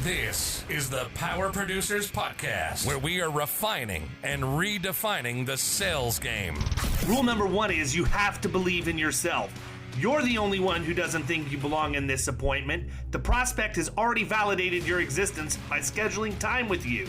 This is the Power Producers Podcast, where we are refining and redefining the sales game. Rule number one is you have to believe in yourself. You're the only one who doesn't think you belong in this appointment. The prospect has already validated your existence by scheduling time with you.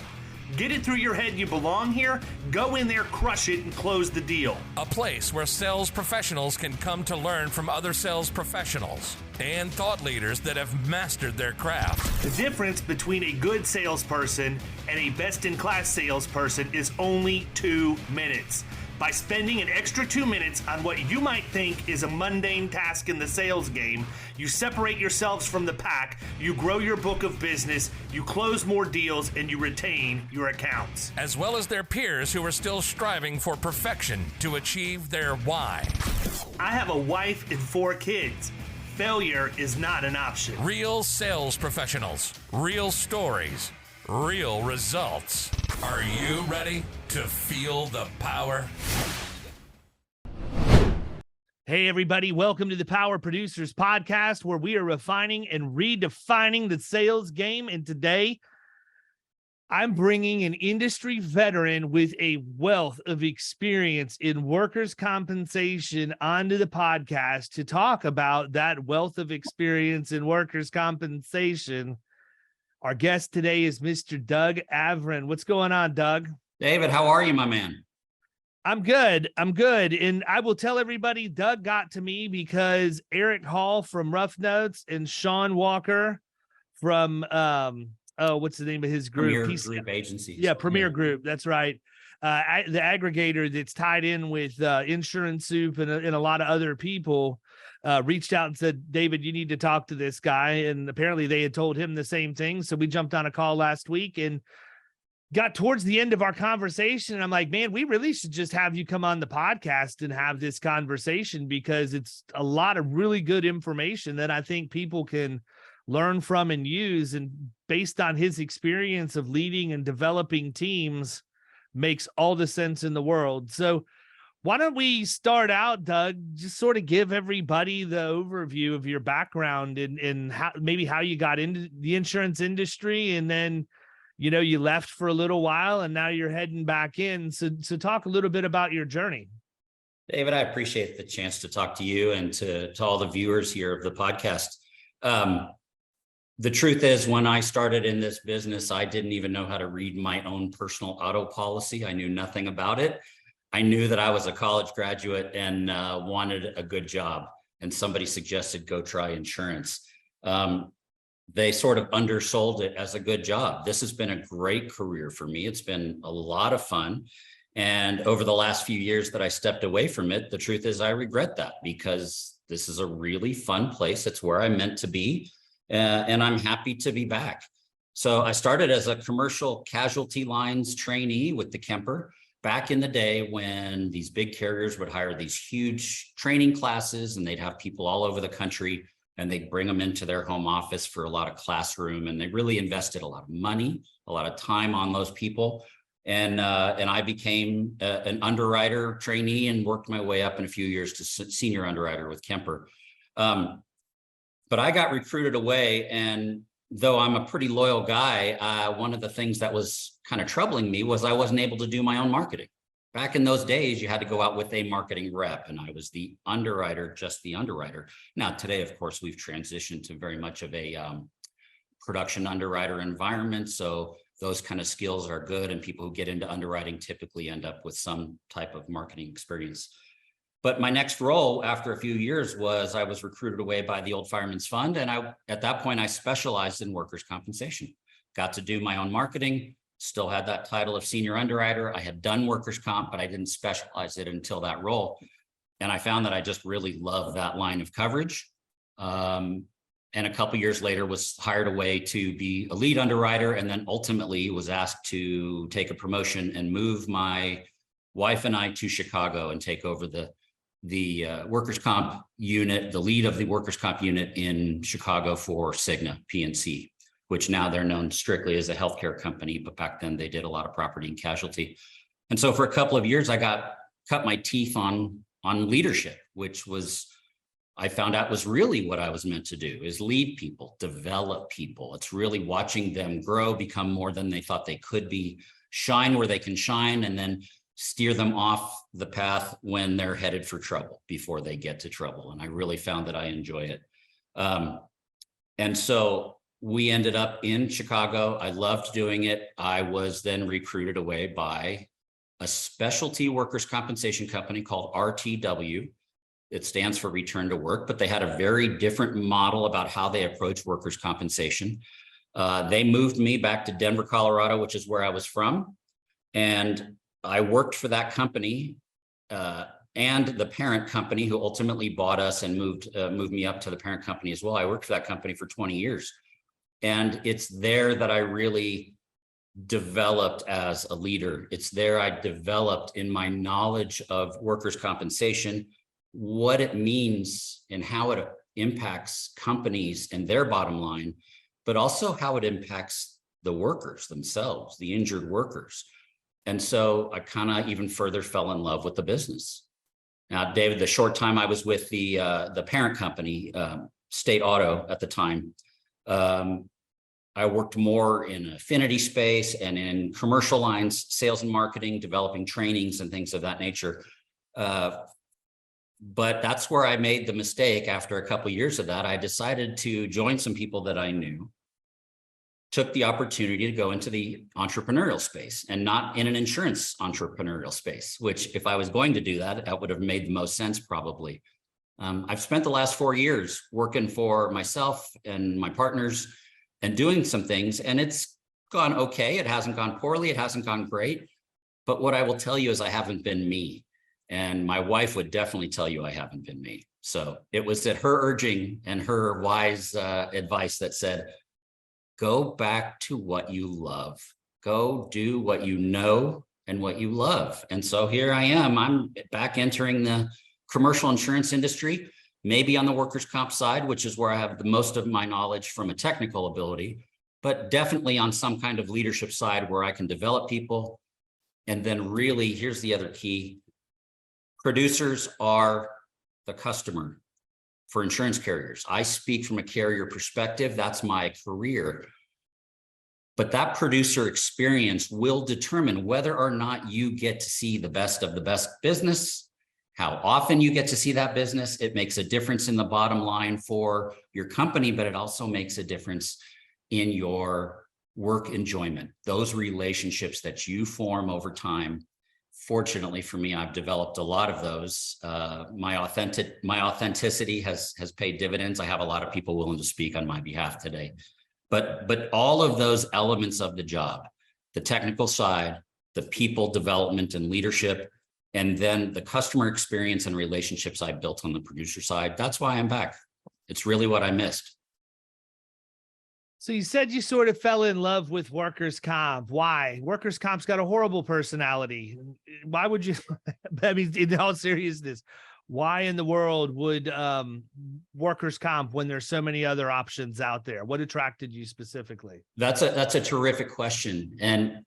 Get it through your head you belong here, go in there, crush it, and close the deal. A place where sales professionals can come to learn from other sales professionals and thought leaders that have mastered their craft. The difference between a good salesperson and a best-in-class salesperson is only 2 minutes. By spending an extra 2 minutes on what you might think is a mundane task in the sales game, you separate yourselves from the pack, you grow your book of business, you close more deals, and you retain your accounts. As well as their peers who are still striving for perfection to achieve their why. I have a wife and 4 kids. Failure is not an option. Real sales professionals, real stories, real results. Are you ready to feel the power? Hey, everybody. Welcome to the Power Producers Podcast, where we are refining and redefining the sales game. And today, I'm bringing an industry veteran with a wealth of experience in workers' compensation onto the podcast to talk about that wealth of experience in workers' compensation. Our guest today is Mr. Doug Avrin. What's going on, Doug? David, how are you, my man? I'm good. And I will tell everybody, Doug got to me because Eric Hall from Rough Notes and Sean Walker from, what's the name of his group? Premier Group Agencies. Yeah, Premier Group. That's right. The aggregator that's tied in with Insurance Soup and a lot of other people reached out and said, David, you need to talk to this guy. And apparently they had told him the same thing. So we jumped on a call last week and got towards the end of our conversation. And I'm like, man, we really should just have you come on the podcast and have this conversation, because it's a lot of really good information that I think people can learn from and use. And based on his experience of leading and developing teams, makes all the sense in the world. So why don't we start out, Doug, just sort of give everybody the overview of your background and how you got into the insurance industry, and then, you left for a little while and now you're heading back in. So talk a little bit about your journey. David, I appreciate the chance to talk to you and to all the viewers here of the podcast. The truth is, when I started in this business, I didn't even know how to read my own personal auto policy. I knew nothing about it. I knew that I was a college graduate and wanted a good job, and somebody suggested go try insurance. They sort of undersold it as a good job. This has been a great career for me. It's been a lot of fun. And over the last few years that I stepped away from it, the truth is I regret that, because this is a really fun place. It's where I'm meant to be, and I'm happy to be back. So I started as a commercial casualty lines trainee with the Kemper. Back in the day when these big carriers would hire these huge training classes, and they'd have people all over the country, and they'd bring them into their home office for a lot of classroom, and they really invested a lot of money, a lot of time on those people. And I became an underwriter trainee and worked my way up in a few years to senior underwriter with Kemper. But I got recruited away, and though I'm a pretty loyal guy, one of the things that was kind of troubling me was I wasn't able to do my own marketing. Back in those days, you had to go out with a marketing rep, and I was the underwriter, just the underwriter. Now, today, of course, we've transitioned to very much of a production underwriter environment. So those kind of skills are good, and people who get into underwriting typically end up with some type of marketing experience. But my next role after a few years was I was recruited away by the Old Fireman's Fund. And at that point, I specialized in workers' compensation. Got to do my own marketing, still had that title of senior underwriter. I had done workers' comp, but I didn't specialize it until that role. And I found that I just really loved that line of coverage. And a couple of years later was hired away to be a lead underwriter, and then ultimately was asked to take a promotion and move my wife and I to Chicago and take over the workers' comp unit, the lead of the workers' comp unit in Chicago for Cigna PNC, which now they're known strictly as a healthcare company, but back then they did a lot of property and casualty. And so for a couple of years, I cut my teeth on leadership, which was I found out was really what I was meant to do, is lead people, develop people. It's really watching them grow, become more than they thought they could be, shine where they can shine, and then steer them off the path when they're headed for trouble before they get to trouble. And I really found that I enjoy it. And so we ended up in Chicago. I loved doing it. I was then recruited away by a specialty workers' compensation company called RTW. It stands for Return to Work, but they had a very different model about how they approach workers' compensation. They moved me back to Denver, Colorado, which is where I was from. And I worked for that company and the parent company, who ultimately bought us and moved me up to the parent company as well. I worked for that company for 20 years. And it's there that I really developed as a leader. It's there I developed in my knowledge of workers' compensation, what it means and how it impacts companies and their bottom line, but also how it impacts the workers themselves, the injured workers. And so I kind of even further fell in love with the business. Now, David, the short time I was with the parent company, State Auto at the time, I worked more in affinity space and in commercial lines, sales and marketing, developing trainings and things of that nature. But that's where I made the mistake. After a couple of years of that, I decided to join some people that I knew, took the opportunity to go into the entrepreneurial space, and not in an insurance entrepreneurial space, which if I was going to do that, that would have made the most sense probably. I've spent the last 4 years working for myself and my partners and doing some things, and it's gone okay. It hasn't gone poorly. It hasn't gone great. But what I will tell you is I haven't been me. And my wife would definitely tell you I haven't been me. So it was at her urging and her wise advice that said, go back to what you love. Go do what you know and what you love. And so here I am. I'm back entering the commercial insurance industry, maybe on the workers' comp side, which is where I have the most of my knowledge from a technical ability, but definitely on some kind of leadership side where I can develop people. And then really, here's the other key. Producers are the customer for insurance carriers. I speak from a carrier perspective. That's my career. But that producer experience will determine whether or not you get to see the best of the best business, how often you get to see that business. It makes a difference in the bottom line for your company, but it also makes a difference in your work enjoyment, those relationships that you form over time. Fortunately for me, I've developed a lot of those. My authenticity has paid dividends. I have a lot of people willing to speak on my behalf today. But all of those elements of the job, the technical side, the people development and leadership, and then the customer experience and relationships I built on the producer side, that's why I'm back. It's really what I missed. So you said you sort of fell in love with workers' comp. Why? Workers' comp's got a horrible personality. Why would you, I mean, in all seriousness, why in the world would workers' comp when there's so many other options out there? What attracted you specifically? That's a terrific question. And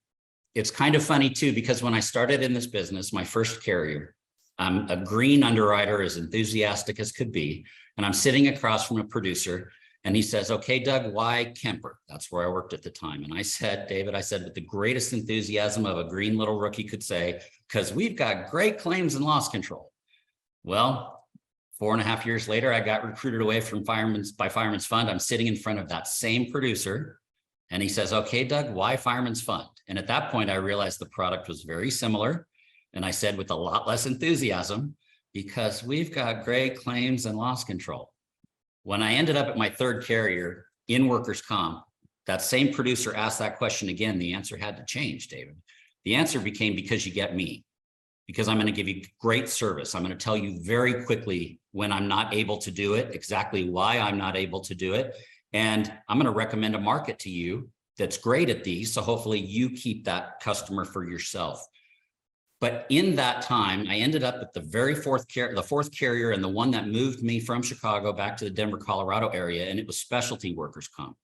it's kind of funny too, because when I started in this business, my first carrier, I'm a green underwriter, as enthusiastic as could be. And I'm sitting across from a producer. And he says, okay, Doug, why Kemper? That's where I worked at the time. And I said, David, I said, with the greatest enthusiasm of a green little rookie could say, because we've got great claims and loss control. Well, 4.5 years later, I got recruited away from Fireman's Fund. I'm sitting in front of that same producer. And he says, okay, Doug, why Fireman's Fund? And at that point, I realized the product was very similar. And I said, with a lot less enthusiasm, because we've got great claims and loss control. When I ended up at my third carrier in workers' comp, that same producer asked that question again. The answer had to change, David. The answer became, because you get me, because I'm going to give you great service. I'm going to tell you very quickly when I'm not able to do it, exactly why I'm not able to do it. And I'm going to recommend a market to you that's great at these. So hopefully you keep that customer for yourself. But in that time, I ended up at the fourth carrier, and the one that moved me from Chicago back to the Denver, Colorado area, and it was specialty workers' comp.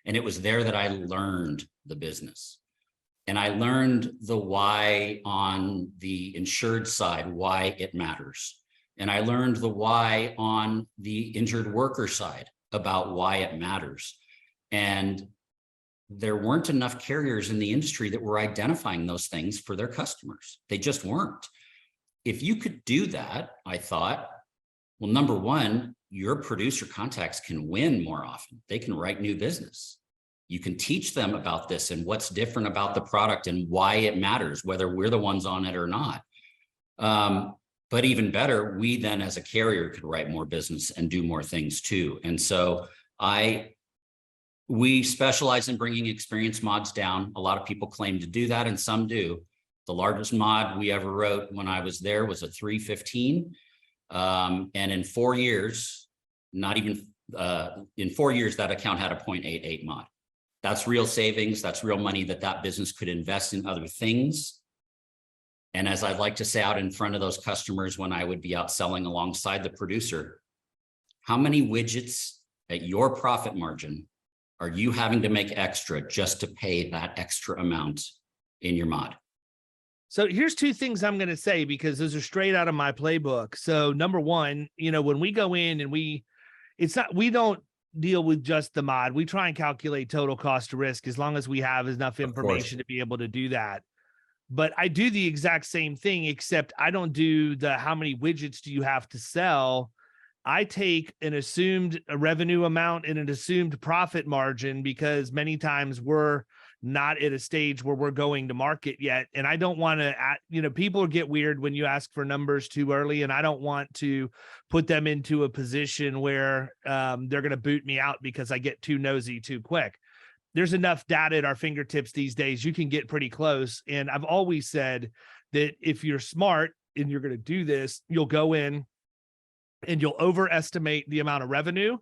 And it was there that I learned the business. And I learned the why on the insured side, why it matters. And I learned the why on the injured worker side about why it matters. And there weren't enough carriers in the industry that were identifying those things for their customers. They just weren't. If you could do that, I thought, well, number one, your producer contacts can win more often. They can write new business. You can teach them about this and what's different about the product and why it matters, whether we're the ones on it or not. But even better, we then as a carrier could write more business and do more things too. And so we specialize in bringing experience mods down. A lot of people claim to do that, and some do. The largest mod we ever wrote when I was there was a 315. And in 4 years, in 4 years, that account had a 0.88 mod. That's real savings. That's real money that business could invest in other things. And as I'd like to say out in front of those customers when I would be out selling alongside the producer, how many widgets at your profit margin are you having to make extra just to pay that extra amount in your mod? So here's two things I'm going to say, because those are straight out of my playbook. So number one, when we go in and we don't deal with just the mod. We try and calculate total cost of risk as long as we have enough information to be able to do that. But I do the exact same thing, except I don't do the how many widgets do you have to sell. I take an assumed revenue amount and an assumed profit margin, because many times we're not at a stage where we're going to market yet. And I don't want to, people get weird when you ask for numbers too early, and I don't want to put them into a position where they're going to boot me out because I get too nosy too quick. There's enough data at our fingertips these days. You can get pretty close. And I've always said that if you're smart and you're going to do this, you'll go in and you'll overestimate the amount of revenue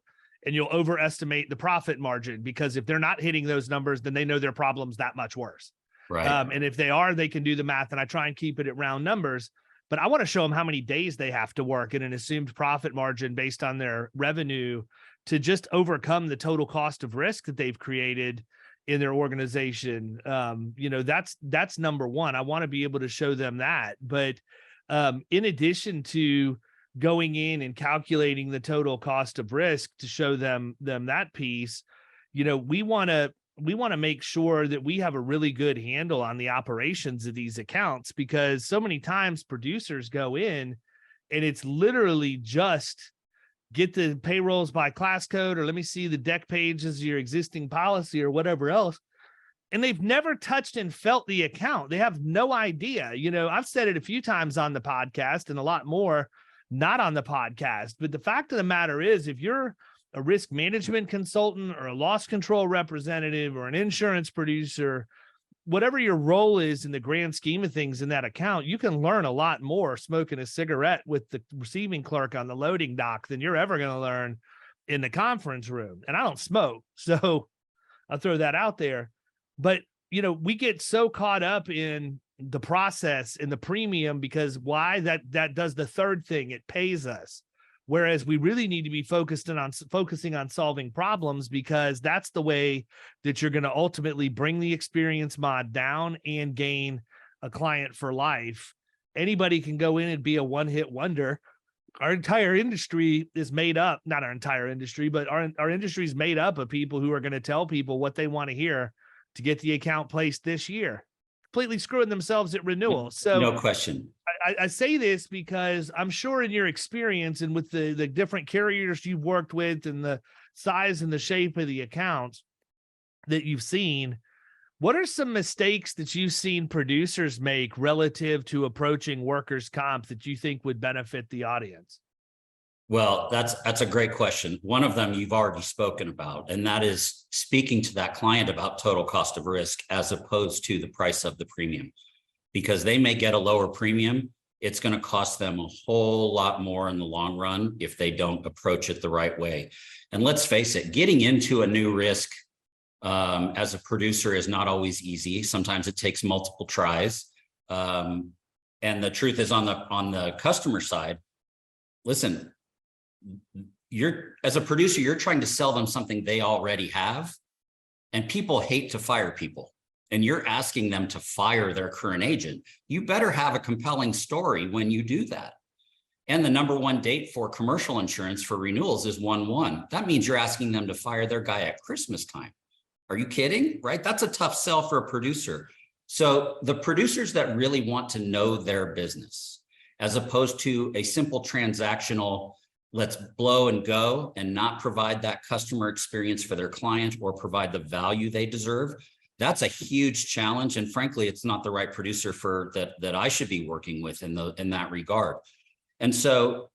and you'll overestimate the profit margin, because if they're not hitting those numbers, then they know their problem's that much worse. Right. And if they are, they can do the math, and I try and keep it at round numbers, but I want to show them how many days they have to work in an assumed profit margin based on their revenue to just overcome the total cost of risk that they've created in their organization. That's number one. I want to be able to show them that. But in addition to going in and calculating the total cost of risk to show them that piece, we want to make sure that we have a really good handle on the operations of these accounts, because so many times producers go in and it's literally just get the payrolls by class code, or let me see the deck pages of your existing policy or whatever else. And they've never touched and felt the account. They have no idea. I've said it a few times on the podcast and a lot more not on the podcast. But the fact of the matter is, if you're a risk management consultant or a loss control representative or an insurance producer, whatever your role is in the grand scheme of things in that account, you can learn a lot more smoking a cigarette with the receiving clerk on the loading dock than you're ever going to learn in the conference room. And I don't smoke, so I'll throw that out there. But, we get so caught up in the process and the premium, because why? That does the third thing. It pays us. Whereas we really need to be focusing on solving problems, because that's the way that you're going to ultimately bring the experience mod down and gain a client for life. Anybody can go in and be a one-hit wonder. Our entire industry is made up, not our entire industry, but our industry is made up of people who are going to tell people what they want to hear to get the account placed this year, completely screwing themselves at renewal. So no question. I say this because I'm sure in your experience and with the different carriers you've worked with and the size and the shape of the accounts that you've seen, what are some mistakes that you've seen producers make relative to approaching workers' comp that you think would benefit the audience? Well, that's a great question. One of them you've already spoken about, and that is speaking to that client about total cost of risk as opposed to the price of the premium, because they may get a lower premium. It's going to cost them a whole lot more in the long run if they don't approach it the right way. And let's face it, getting into a new risk as a producer is not always easy. Sometimes it takes multiple tries. And the truth is, on the customer side, listen, as a producer, you're trying to sell them something they already have, and people hate to fire people, and you're asking them to fire their current agent. You better have a compelling story when you do that. And the number one date for commercial insurance for renewals is 1/1. That means you're asking them to fire their guy at Christmas time. Are you kidding? Right? That's a tough sell for a producer. So the producers that really want to know their business, as opposed to a simple transactional, let's blow and go and not provide that customer experience for their client or provide the value they deserve, that's a huge challenge. And frankly, it's not the right producer for that I should be working with in that regard. And so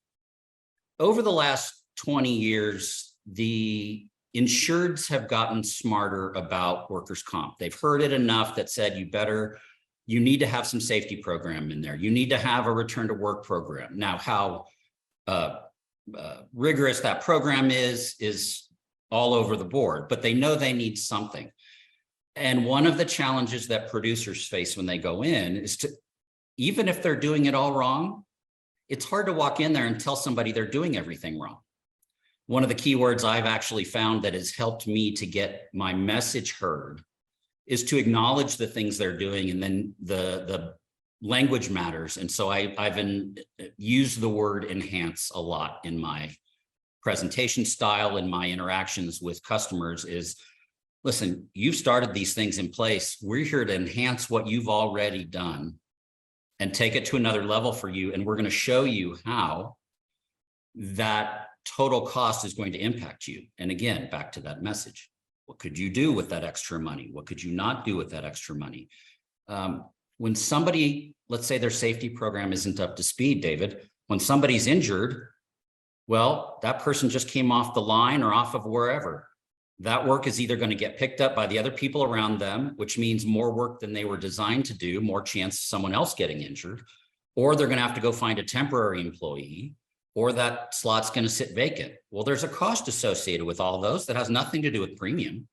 over the last 20 years, the insureds have gotten smarter about workers' comp. They've heard it enough that said, you need to have some safety program in there. You need to have a return to work program. Now, how rigorous that program is all over the board, but they know they need something. And one of the challenges that producers face when they go in is to, even if they're doing it all wrong, it's hard to walk in there and tell somebody they're doing everything wrong. One of the key words I've actually found that has helped me to get my message heard is to acknowledge the things they're doing, and then the language matters. And so I've used the word enhance a lot in my presentation style and my interactions with customers is, listen, you've started these things in place. We're here to enhance what you've already done and take it to another level for you. And we're going to show you how that total cost is going to impact you. And again, back to that message. What could you do with that extra money? What could you not do with that extra money? When somebody, let's say their safety program isn't up to speed, David, when somebody's injured, well, that person just came off the line or off of wherever. That work is either going to get picked up by the other people around them, which means more work than they were designed to do, more chance of someone else getting injured, or they're going to have to go find a temporary employee, or that slot's going to sit vacant. Well, there's a cost associated with all those that has nothing to do with premium.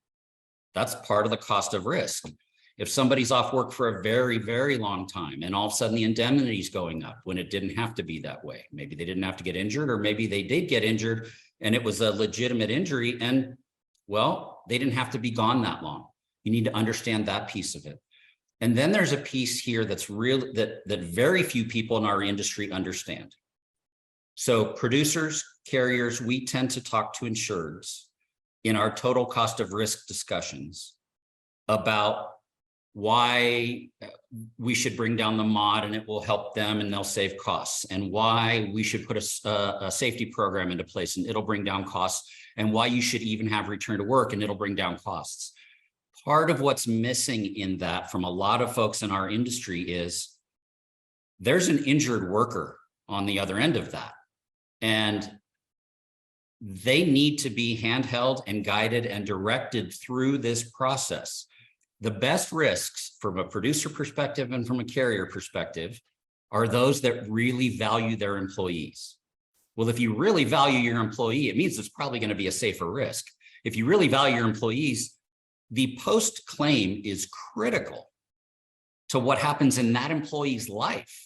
That's part of the cost of risk. If somebody's off work for a very, very long time and all of a sudden the indemnity is going up when it didn't have to be that way, maybe they didn't have to get injured, or maybe they did get injured and it was a legitimate injury and, well, they didn't have to be gone that long. You need to understand that piece of it. And then there's a piece here that's real that very few people in our industry understand. So producers, carriers, we tend to talk to insureds in our total cost of risk discussions about why we should bring down the mod and it will help them and they'll save costs, and why we should put a safety program into place and it'll bring down costs, and why you should even have return to work and it'll bring down costs. Part of what's missing in that from a lot of folks in our industry is there's an injured worker on the other end of that. And they need to be handheld and guided and directed through this process. The best risks from a producer perspective and from a carrier perspective are those that really value their employees. Well, if you really value your employee, it means it's probably going to be a safer risk. If you really value your employees, the post-claim is critical to what happens in that employee's life.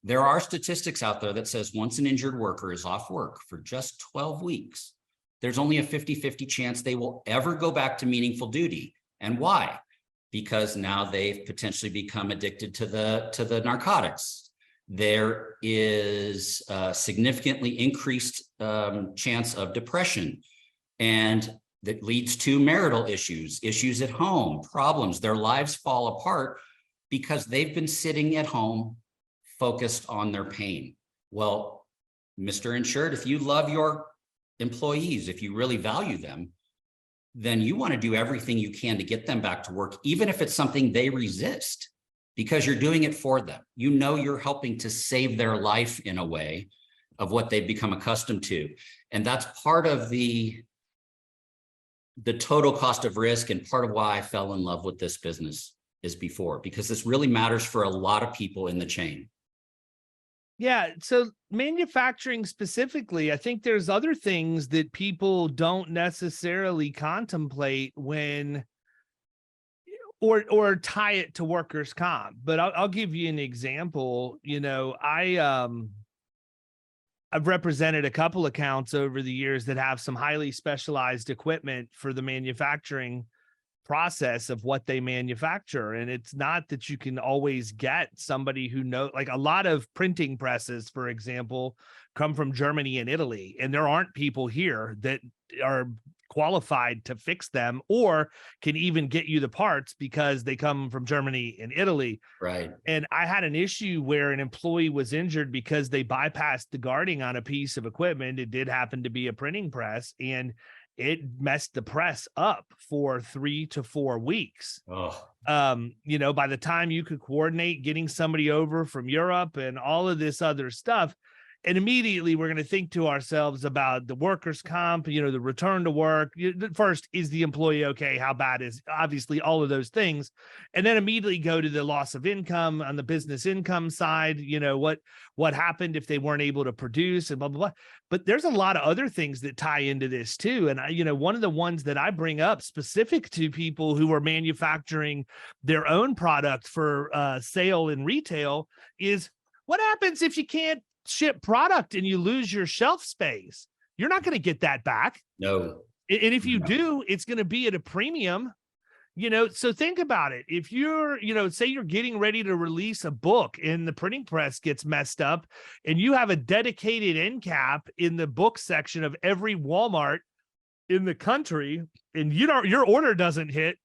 There are statistics out there that says once an injured worker is off work for just 12 weeks, there's only a 50-50 chance they will ever go back to meaningful duty. And why? Because now they've potentially become addicted to the narcotics. There is a significantly increased chance of depression, and that leads to marital issues at home, problems. Their lives fall apart because they've been sitting at home focused on their pain. Well, Mr. Insured, if you love your employees, if you really value them, then you want to do everything you can to get them back to work, even if it's something they resist, because you're doing it for them. You know, you're helping to save their life in a way of what they've become accustomed to. And that's part of the total cost of risk, and part of why I fell in love with this business is because this really matters for a lot of people in the chain. Yeah. So manufacturing specifically, I think there's other things that people don't necessarily contemplate when or tie it to workers' comp. But I'll give you an example. You know, I've represented a couple accounts over the years that have some highly specialized equipment for the manufacturing process of what they manufacture. And it's not that you can always get somebody who knows, like a lot of printing presses, for example, come from Germany and Italy, and there aren't people here that are qualified to fix them or can even get you the parts because they come from Germany and Italy. Right. And I had an issue where an employee was injured because they bypassed the guarding on a piece of equipment. It did happen to be a printing press, and it messed the press up for 3 to 4 weeks. Oh. By the time you could coordinate getting somebody over from Europe and all of this other stuff, and immediately we're going to think to ourselves about the workers' comp, the return to work. First, is the employee okay? How bad is, obviously, all of those things. And then immediately go to the loss of income on the business income side. What happened if they weren't able to produce and blah, blah, blah. But there's a lot of other things that tie into this too. And, one of the ones that I bring up specific to people who are manufacturing their own product for sale in retail is what happens if you can't ship product and you lose your shelf space? You're not going to get that back. No. And if you do, it's going to be at a premium, so think about it. If you're, say you're getting ready to release a book and the printing press gets messed up and you have a dedicated end cap in the book section of every Walmart in the country and your order doesn't hit,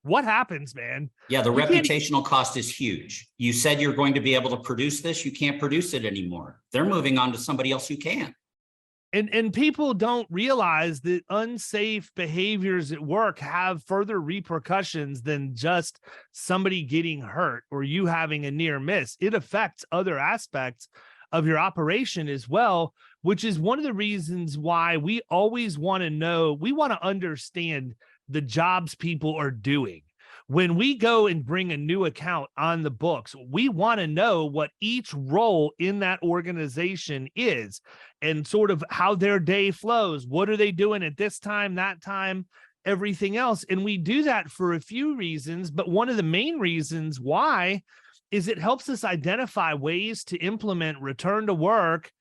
what happens, man? Yeah, the reputational cost is huge. You said you're going to be able to produce this. You can't produce it anymore. They're moving on to somebody else who can. And people don't realize that unsafe behaviors at work have further repercussions than just somebody getting hurt or you having a near miss. It affects other aspects of your operation as well, which is one of the reasons why we always want to know, we want to understand the jobs people are doing. When we go and bring a new account on the books, we want to know what each role in that organization is and sort of how their day flows. What are they doing at this time, that time, everything else? And we do that for a few reasons, but one of the main reasons why is it helps us identify ways to implement return to work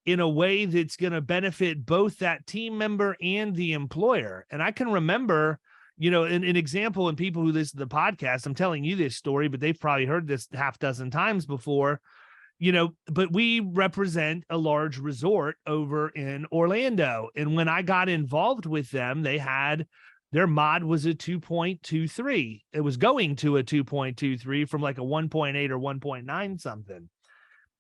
in a way that's going to benefit both that team member and the employer. And I can remember, an example, and people who listen to the podcast, I'm telling you this story, but they've probably heard this half dozen times before, but we represent a large resort over in Orlando. And when I got involved with them, their mod was a 2.23. It was going to a 2.23 from like a 1.8 or 1.9 something.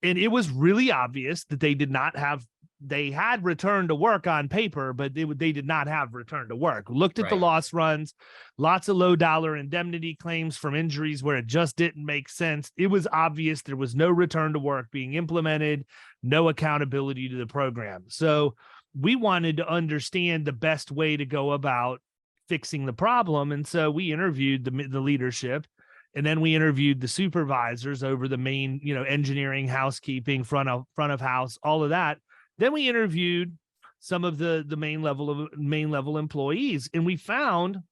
And it was really obvious that they had return to work on paper, but they did not have return to work. Looked at the loss runs, lots of low dollar indemnity claims from injuries where it just didn't make sense. It was obvious there was no return to work being implemented, no accountability to the program. So we wanted to understand the best way to go about fixing the problem. And so we interviewed the leadership. And then we interviewed the supervisors over the main, engineering, housekeeping, front of house, all of that. Then we interviewed some of the main level employees, and we found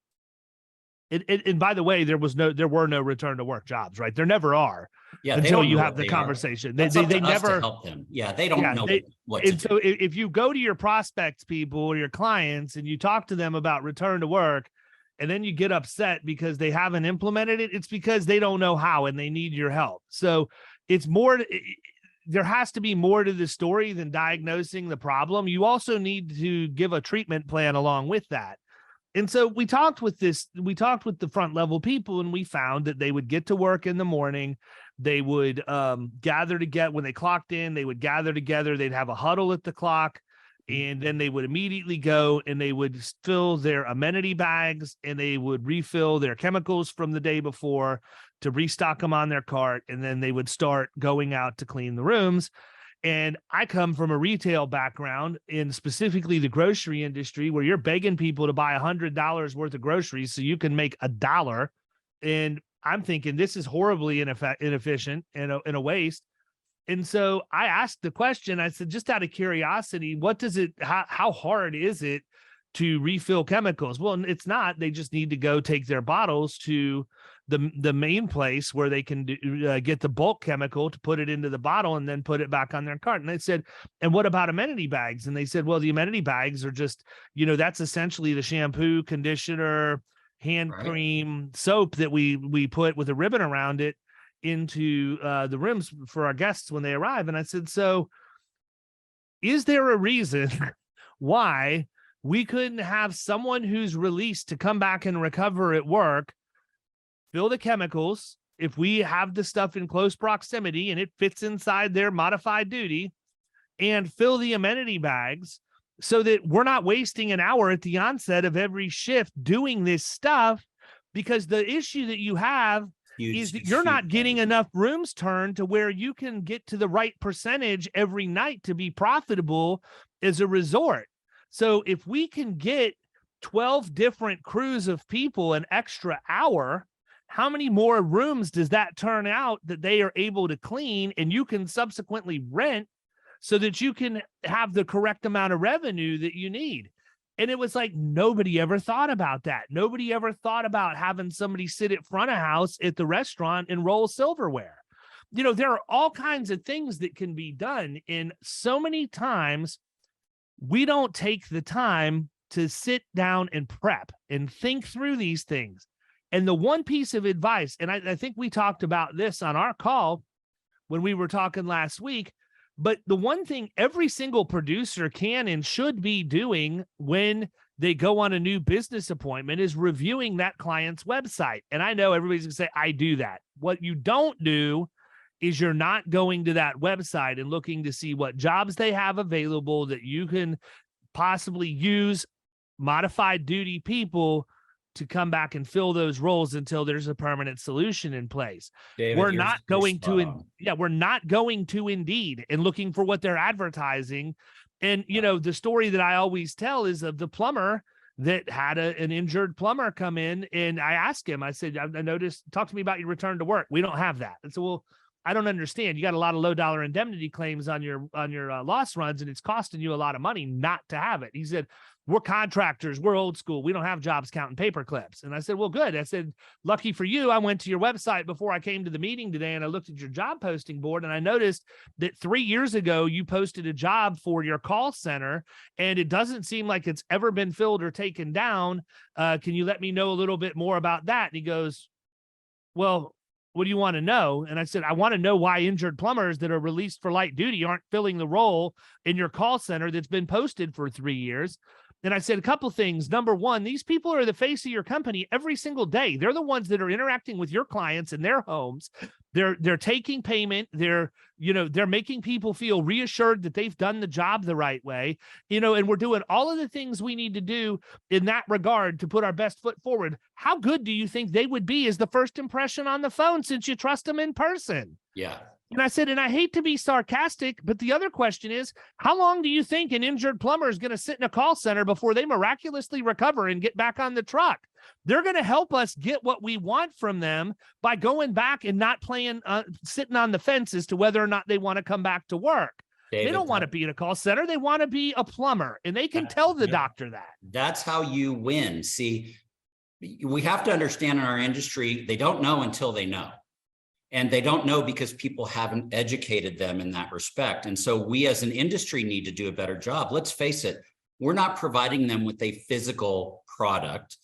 and by the way, there were no return to work jobs, right? There never are. Yeah, until you have the conversation. They never help them. Yeah, they don't know what to do. So if you go to your prospects people or your clients and you talk to them about return to work, and then you get upset because they haven't implemented it, it's because they don't know how and they need your help. So it's more, there has to be more to the story than diagnosing the problem. You also need to give a treatment plan along with that. And so we talked with the front level people, and we found that they would get to work in the morning. They would gather together when they clocked in, they would gather together. They'd have a huddle at the clock. And then they would immediately go and they would fill their amenity bags and they would refill their chemicals from the day before to restock them on their cart. And then they would start going out to clean the rooms. And I come from a retail background in specifically the grocery industry, where you're begging people to buy $100 worth of groceries so you can make $1. And I'm thinking this is horribly inefficient and a waste. And so I asked the question, I said, just out of curiosity, how hard is it to refill chemicals? Well, it's not. They just need to go take their bottles to the main place where they can get the bulk chemical to put it into the bottle and then put it back on their cart. And I said, and what about amenity bags? And they said, well, the amenity bags are just, that's essentially the shampoo, conditioner, hand cream, soap that we put with a ribbon around it into the rooms for our guests when they arrive. And I said, so is there a reason why we couldn't have someone who's released to come back and recover at work, fill the chemicals, if we have the stuff in close proximity and it fits inside their modified duty, and fill the amenity bags so that we're not wasting an hour at the onset of every shift doing this stuff? Because the issue that you have is that you're not getting enough rooms turned to where you can get to the right percentage every night to be profitable as a resort. So if we can get 12 different crews of people an extra hour, how many more rooms does that turn out that they are able to clean and you can subsequently rent so that you can have the correct amount of revenue that you need? And it was like, nobody ever thought about that. Nobody ever thought about having somebody sit at front of house at the restaurant and roll silverware. There are all kinds of things that can be done. And so many times we don't take the time to sit down and prep and think through these things. And the one piece of advice, and I think we talked about this on our call when we were talking last week, but the one thing every single producer can and should be doing when they go on a new business appointment is reviewing that client's website. And I know everybody's going to say, I do that. What you don't do is you're not going to that website and looking to see what jobs they have available that you can possibly use modified duty people to come back and fill those roles until there's a permanent solution in place. David, we're not going to Indeed and looking for what they're advertising. And, the story that I always tell is of the plumber that had an injured plumber come in. And I asked him, I said, I noticed, talk to me about your return to work. We don't have that. And so, well, I don't understand. You got a lot of low dollar indemnity claims on your loss runs, and it's costing you a lot of money not to have it. He said, we're contractors. We're old school. We don't have jobs counting paper clips. And I said, well, good. I said, lucky for you, I went to your website before I came to the meeting today, and I looked at your job posting board, and I noticed that 3 years ago, you posted a job for your call center, and it doesn't seem like it's ever been filled or taken down. Can you let me know a little bit more about that? And he goes, well, what do you want to know? And I said, I want to know why injured plumbers that are released for light duty aren't filling the role in your call center that's been posted for 3 years. And I said a couple things. Number one, these people are the face of your company every single day. They're the ones that are interacting with your clients in their homes. They're taking payment. They're making people feel reassured that they've done the job the right way, and we're doing all of the things we need to do in that regard to put our best foot forward. How good do you think they would be as the first impression on the phone since you trust them in person? Yeah. And I said, and I hate to be sarcastic, but the other question is, how long do you think an injured plumber is going to sit in a call center before they miraculously recover and get back on the truck? They're going to help us get what we want from them by going back and not playing, sitting on the fence as to whether or not they want to come back to work. David, they don't want to be in a call center. They want to be a plumber, and they can tell the doctor that. That's how you win. See, we have to understand in our industry, they don't know until they know. And they don't know because people haven't educated them in that respect. And so we as an industry need to do a better job. Let's face it, we're not providing them with a physical product.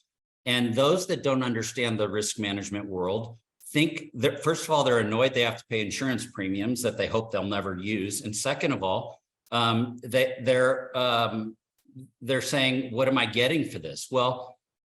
And those that don't understand the risk management world think that, first of all, they're annoyed they have to pay insurance premiums that they hope they'll never use. And second of all, they're saying, what am I getting for this? Well,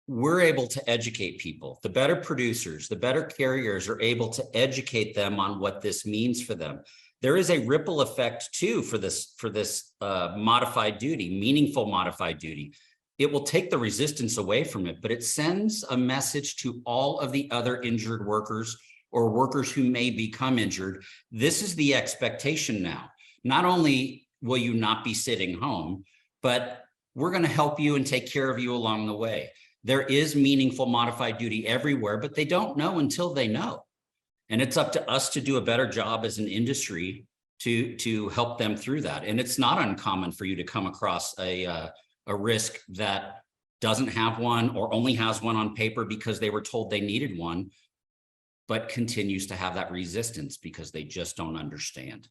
we're able to educate people. The better producers, the better carriers are able to educate them on what this means for them. There is a ripple effect too for this modified duty, meaningful modified duty. It will take the resistance away from it, but it sends a message to all of the other injured workers or workers who may become injured. This is the expectation now. Not only will you not be sitting home, but we're going to help you and take care of you along the way. There is meaningful modified duty everywhere, but they don't know until they know. And it's up to us to do a better job as an industry to help them through that. And it's not uncommon for you to come across a risk that doesn't have one or only has one on paper because they were told they needed one. but continues to have that resistance because they just don't understand.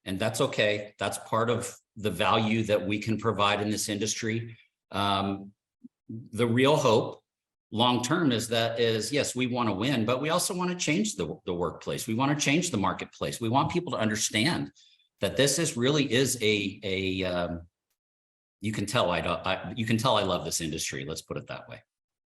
And that's okay. That's part of the value that we can provide in this industry. The real hope long-term is yes, we want to win, but we also want to change the workplace. We want to change the marketplace. We want people to understand that this is really you can tell I love this industry. Let's put it that way.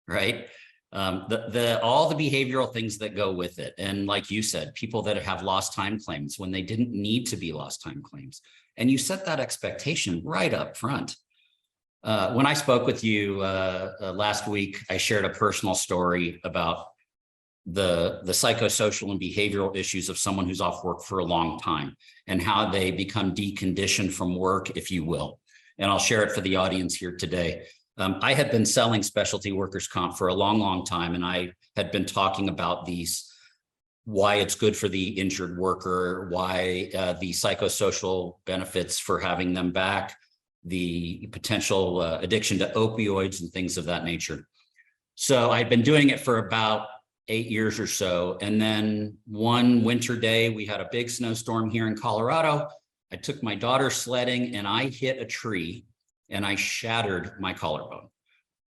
Right. All the behavioral things that go with it. And like you said, people that have lost time claims when they didn't need to be lost time claims. And you set that expectation right up front. When I spoke with you last week, I shared a personal story about the psychosocial and behavioral issues of someone who's off work for a long time and how they become deconditioned from work, if you will. And I'll share it for the audience here today. I had been selling specialty workers' comp for a long, long time, and I had been talking about why it's good for the injured worker, why the psychosocial benefits for having them back, the potential addiction to opioids and things of that nature. So I'd been doing it for about 8 years or so. And then one winter day, we had a big snowstorm here in Colorado. I took my daughter sledding and I hit a tree and I shattered my collarbone.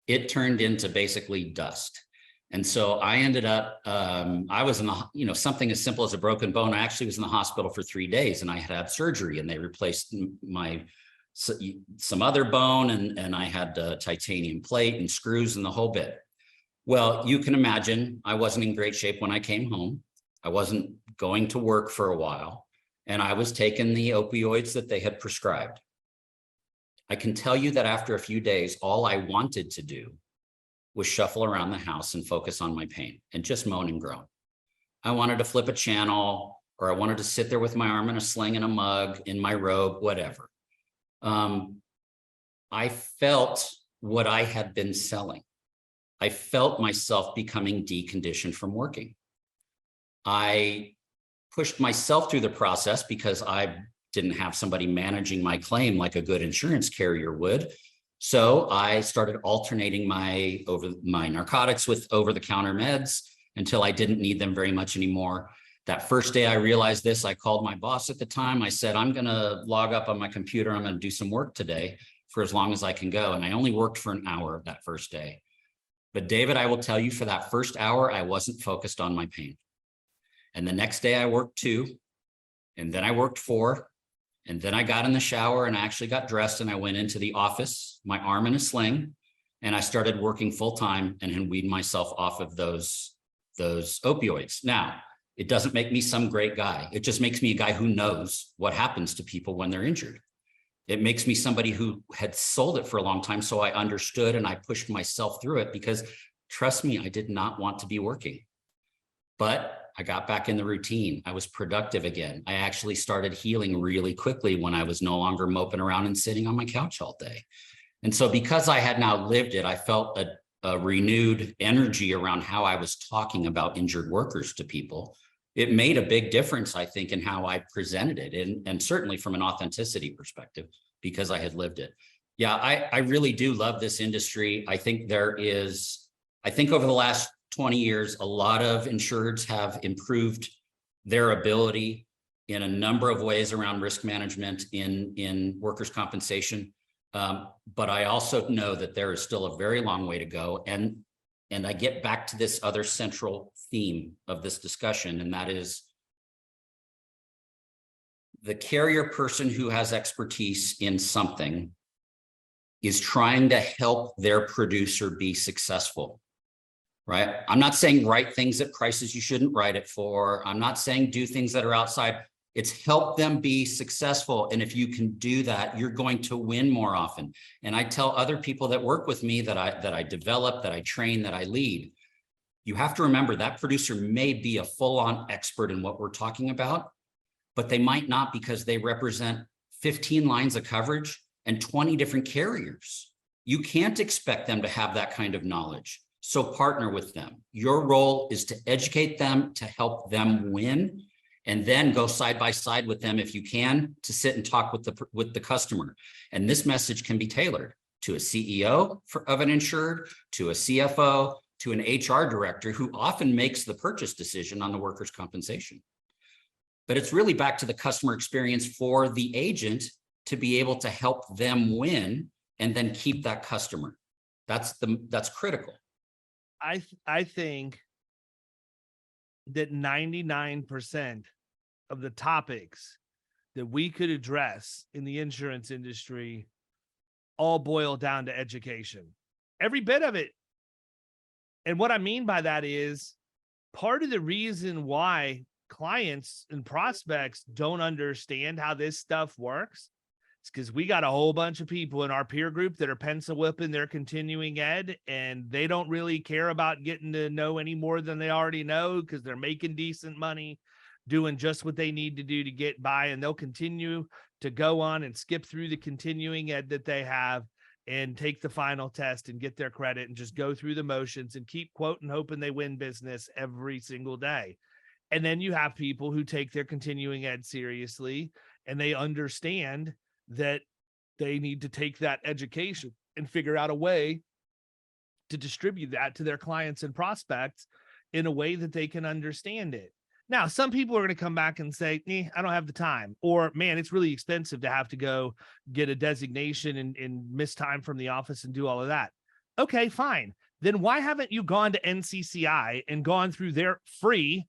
It turned into basically dust. And so I ended up, I was in something as simple as a broken bone. I actually was in the hospital for 3 days and I had surgery and they replaced some other bone and I had a titanium plate and screws and the whole bit. Well, you can imagine I wasn't in great shape when I came home. I wasn't going to work for a while and I was taking the opioids that they had prescribed. I can tell you that after a few days, all I wanted to do was shuffle around the house and focus on my pain and just moan and groan. I wanted to flip a channel or I wanted to sit there with my arm in a sling and a mug in my robe, whatever. I felt what I had been selling. I felt myself becoming deconditioned from working. I pushed myself through the process because I didn't have somebody managing my claim like a good insurance carrier would. So I started alternating my narcotics with over-the-counter meds until I didn't need them very much anymore. That first day I realized this, I called my boss at the time. I said, I'm going to log up on my computer. I'm going to do some work today for as long as I can go. And I only worked for an hour that first day. But David, I will tell you, for that first hour, I wasn't focused on my pain. And the next day I worked 2, and then I worked 4, and then I got in the shower and I actually got dressed and I went into the office, my arm in a sling, and I started working full time and had weaned myself off of those opioids. Now, it doesn't make me some great guy. It just makes me a guy who knows what happens to people when they're injured. It makes me somebody who had sold it for a long time. So I understood and I pushed myself through it because, trust me, I did not want to be working. But I got back in the routine. I was productive again. I actually started healing really quickly when I was no longer moping around and sitting on my couch all day. And so because I had now lived it, I felt a renewed energy around how I was talking about injured workers to people. It made a big difference, I think, in how I presented it, and certainly from an authenticity perspective, because I had lived it. Yeah, I really do love this industry. I think over the last 20 years, a lot of insureds have improved their ability in a number of ways around risk management in workers' compensation. But I also know that there is still a very long way to go. And I get back to this other central theme of this discussion, and that is the carrier person who has expertise in something is trying to help their producer be successful, right? I'm not saying write things at prices you shouldn't write it for. I'm not saying do things that are outside. It's help them be successful. And if you can do that, you're going to win more often. And I tell other people that work with me that I develop, that I train, that I lead, you have to remember that producer may be a full-on expert in what we're talking about, but they might not, because they represent 15 lines of coverage and 20 different carriers. You can't expect them to have that kind of knowledge. So partner with them. Your role is to educate them, to help them win, and then go side by side with them, if you can, to sit and talk with the customer. And this message can be tailored to a CEO of an insured, to a CFO, to an HR director who often makes the purchase decision on the workers' compensation. But it's really back to the customer experience for the agent to be able to help them win and then keep that customer. That's critical. I think that 99% of the topics that we could address in the insurance industry all boil down to education. Every bit of it. And what I mean by that is part of the reason why clients and prospects don't understand how this stuff works. It's because we got a whole bunch of people in our peer group that are pencil whipping their continuing ed, and they don't really care about getting to know any more than they already know because they're making decent money, doing just what they need to do to get by, and they'll continue to go on and skip through the continuing ed that they have and take the final test and get their credit and just go through the motions and keep quoting, hoping they win business every single day. And then you have people who take their continuing ed seriously and they understand that they need to take that education and figure out a way to distribute that to their clients and prospects in a way that they can understand it. Now, some people are going to come back and say, I don't have the time, or man, it's really expensive to have to go get a designation and miss time from the office and do all of that. Okay, fine. Then why haven't you gone to NCCI and gone through their free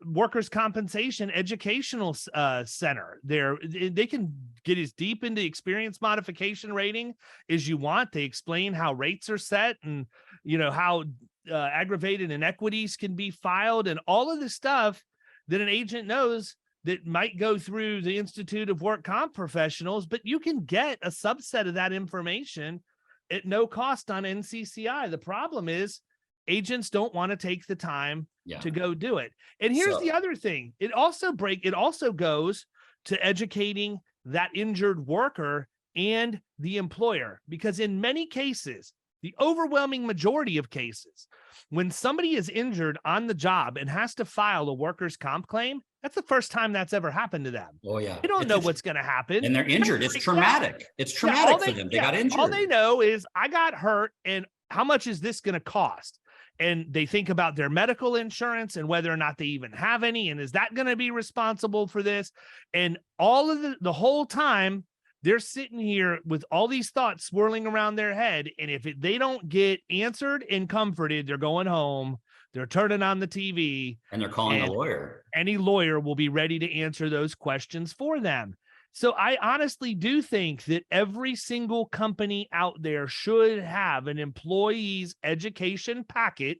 workers' compensation educational center? They can get as deep into experience modification rating as you want. They explain how rates are set and how aggravated inequities can be filed and all of the stuff that an agent knows that might go through the Institute of Work Comp Professionals, but you can get a subset of that information at no cost on NCCI. The problem is agents don't want to take the time to go do it. And here's the other thing. It also goes to educating that injured worker and the employer, because in many cases, the overwhelming majority of cases, when somebody is injured on the job and has to file a workers' comp claim, that's the first time that's ever happened to them. Oh, yeah. They don't know what's going to happen. And they're injured. It's traumatic. It's traumatic for them. They got injured. All they know is I got hurt and how much is this going to cost? And they think about their medical insurance and whether or not they even have any. And is that going to be responsible for this? And all of the whole time, they're sitting here with all these thoughts swirling around their head. And if they don't get answered and comforted, they're going home. They're turning on the TV. And they're calling a lawyer. Any lawyer will be ready to answer those questions for them. So I honestly do think that every single company out there should have an employee's education packet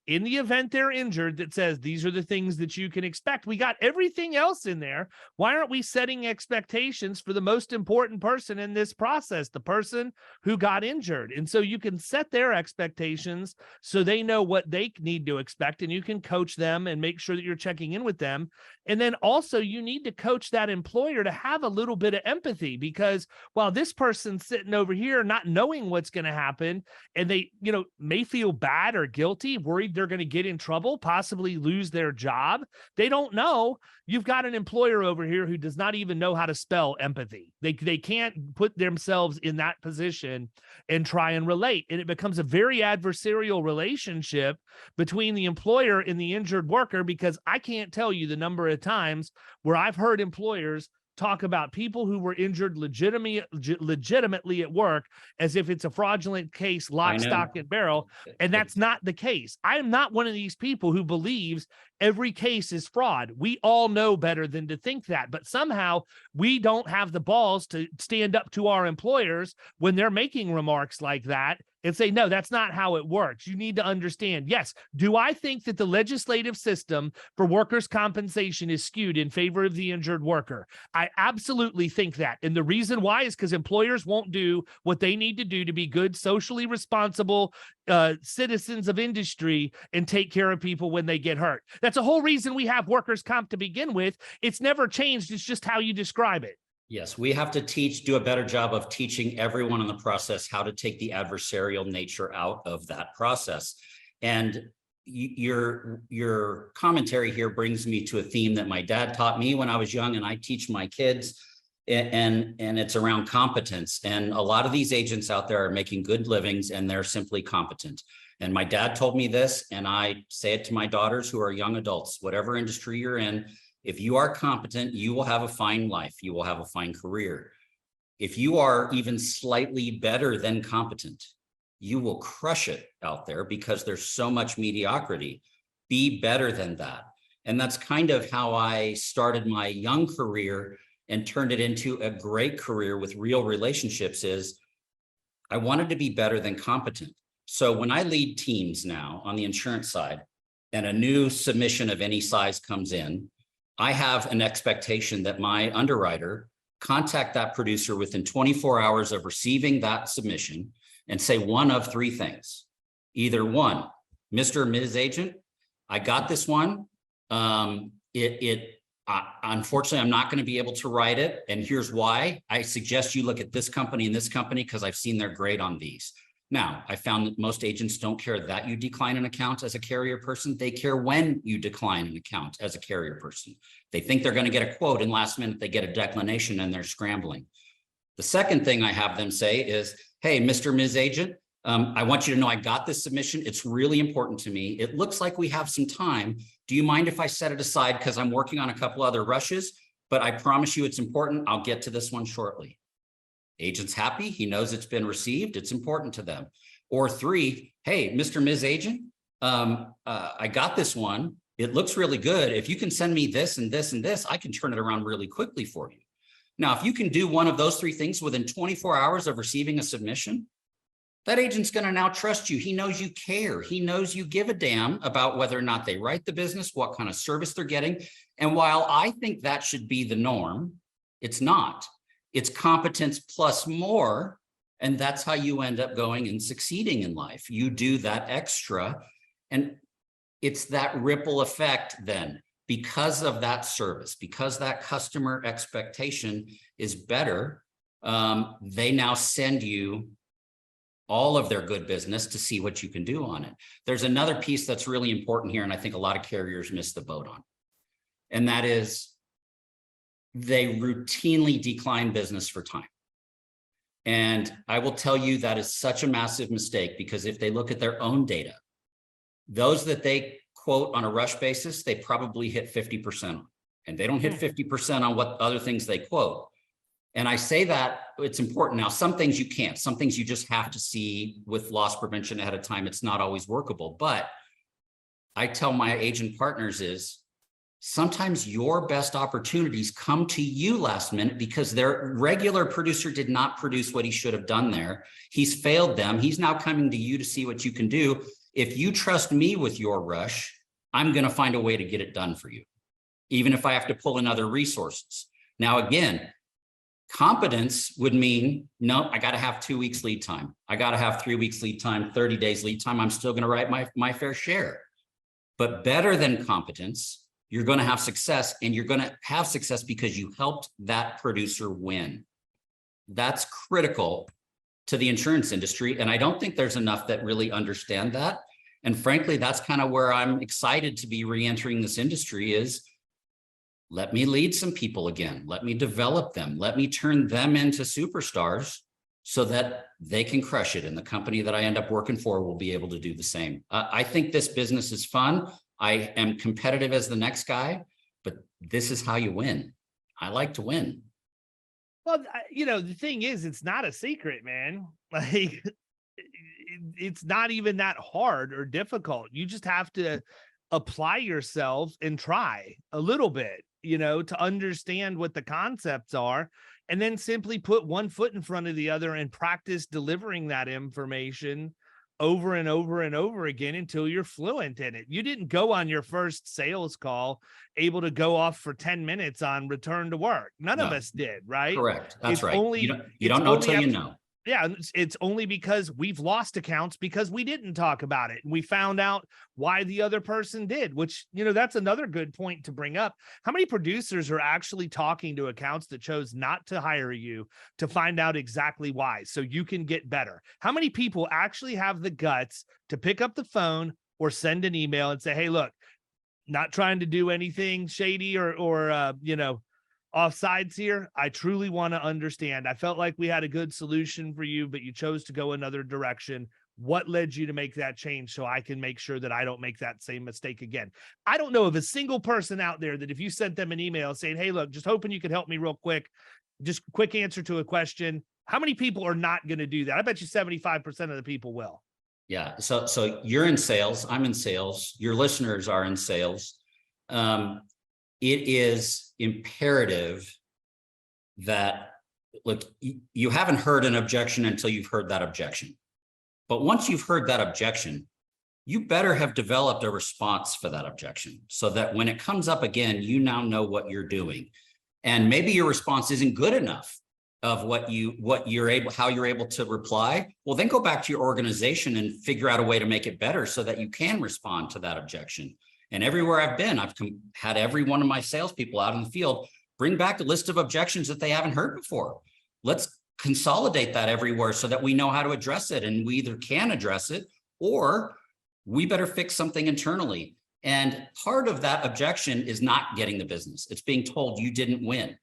in the event they're injured that says these are the things that you can expect. We got everything else in there. Why aren't we setting expectations for the most important person in this process, the person who got injured? And so you can set their expectations so they know what they need to expect, and you can coach them and make sure that you're checking in with them. And then also you need to coach that employer to have a little bit of empathy, because while this person's sitting over here not knowing what's going to happen, and they, may feel bad or guilty, worried they're going to get in trouble, possibly lose their job. They don't know. You've got an employer over here who does not even know how to spell empathy. They can't put themselves in that position and try and relate. And it becomes a very adversarial relationship between the employer and the injured worker, because I can't tell you the number of times where I've heard employers talk about people who were injured legitimately at work as if it's a fraudulent case, lock, stock, and barrel. And that's not the case. I am not one of these people who believes every case is fraud. We all know better than to think that, but somehow we don't have the balls to stand up to our employers when they're making remarks like that and say, no, that's not how it works. You need to understand. Yes. Do I think that the legislative system for workers' compensation is skewed in favor of the injured worker? I absolutely think that. And the reason why is because employers won't do what they need to do to be good, socially responsible citizens of industry and take care of people when they get hurt. That's the whole reason we have workers' comp to begin with. It's never changed. It's just how you describe it. Yes, we have to do a better job of teaching everyone in the process how to take the adversarial nature out of that process. And your commentary here brings me to a theme that my dad taught me when I was young, and I teach my kids, and it's around competence. And a lot of these agents out there are making good livings, and they're simply competent. And my dad told me this, and I say it to my daughters who are young adults, whatever industry you're in, if you are competent, you will have a fine life. You will have a fine career. If you are even slightly better than competent, you will crush it out there because there's so much mediocrity. Be better than that. And that's kind of how I started my young career and turned it into a great career with real relationships. Is I wanted to be better than competent. So when I lead teams now on the insurance side and a new submission of any size comes in, I have an expectation that my underwriter contact that producer within 24 hours of receiving that submission and say one of three things. Either one, Mr. or Ms. Agent, I got this one. Unfortunately, I'm not going to be able to write it. And here's why. I suggest you look at this company and this company because I've seen they're great on these. Now, I found that most agents don't care that you decline an account as a carrier person. They care when you decline an account as a carrier person. They think they're going to get a quote, and last minute they get a declination and they're scrambling. The second thing I have them say is, hey, Mr. Ms. Agent, I want you to know I got this submission. It's really important to me. It looks like we have some time. Do you mind if I set it aside because I'm working on a couple other rushes, but I promise you it's important. I'll get to this one shortly. Agent's happy. He knows it's been received. It's important to them. Or three, hey, Mr. Ms. Agent, I got this one. It looks really good. If you can send me this and this and this, I can turn it around really quickly for you. Now, if you can do one of those three things within 24 hours of receiving a submission, that agent's going to now trust you. He knows you care. He knows you give a damn about whether or not they write the business, what kind of service they're getting. And while I think that should be the norm, it's not. It's competence plus more. And that's how you end up going and succeeding in life. You do that extra. And it's that ripple effect then, because of that service, because that customer expectation is better, they now send you all of their good business to see what you can do on it. There's another piece that's really important here, and I think a lot of carriers miss the boat on. And that is they routinely decline business for time. And I will tell you that is such a massive mistake, because if they look at their own data, those that they quote on a rush basis, they probably hit 50% on, and they don't hit 50% on what other things they quote. And I say that it's important. Now, some things you can't, some things you just have to see with loss prevention ahead of time. It's not always workable, but I tell my agent partners is sometimes your best opportunities come to you last minute because their regular producer did not produce what he should have done there. He's failed them. He's now coming to you to see what you can do. If you trust me with your rush, I'm going to find a way to get it done for you, even if I have to pull in other resources. Now, again, competence would mean, no, I got to have 2 weeks lead time. I got to have 3 weeks lead time, 30 days lead time. I'm still going to write my fair share. But better than competence, you're going to have success, and you're going to have success because you helped that producer win. That's critical to the insurance industry. And I don't think there's enough that really understand that. And frankly, that's kind of where I'm excited to be re-entering this industry is, let me lead some people again. Let me develop them. Let me turn them into superstars so that they can crush it. And the company that I end up working for will be able to do the same. I think this business is fun. I am competitive as the next guy, but this is how you win. I like to win. Well, the thing is, it's not a secret, man. Like, it's not even that hard or difficult. You just have to apply yourself and try a little bit, to understand what the concepts are, and then simply put one foot in front of the other and practice delivering that information over and over and over again until you're fluent in it. You didn't go on your first sales call able to go off for 10 minutes on return to work. None of us did, right? Correct. That's right. You It's don't know only till you after- know. Yeah, it's only because we've lost accounts because we didn't talk about it. And we found out why the other person did, which, that's another good point to bring up. How many producers are actually talking to accounts that chose not to hire you to find out exactly why, so you can get better? How many people actually have the guts to pick up the phone or send an email and say, hey, look, not trying to do anything shady or offsides here. I truly want to understand. I felt like we had a good solution for you, but you chose to go another direction. What led you to make that change so I can make sure that I don't make that same mistake again? I don't know of a single person out there that if you sent them an email saying, hey, look, just hoping you could help me real quick, just quick answer to a question. How many people are not going to do that? I bet you 75% of the people will. Yeah. So you're in sales. I'm in sales. Your listeners are in sales. It is imperative that, look, you haven't heard an objection until you've heard that objection. But once you've heard that objection, you better have developed a response for that objection so that when it comes up again, you now know what you're doing. And maybe your response isn't good enough of how you're able to reply. Well, then go back to your organization and figure out a way to make it better so that you can respond to that objection. And everywhere I've been, I've had every one of my salespeople out in the field bring back a list of objections that they haven't heard before. Let's consolidate that everywhere so that we know how to address it, and we either can address it or we better fix something internally. And part of that objection is not getting the business. It's being told you didn't win.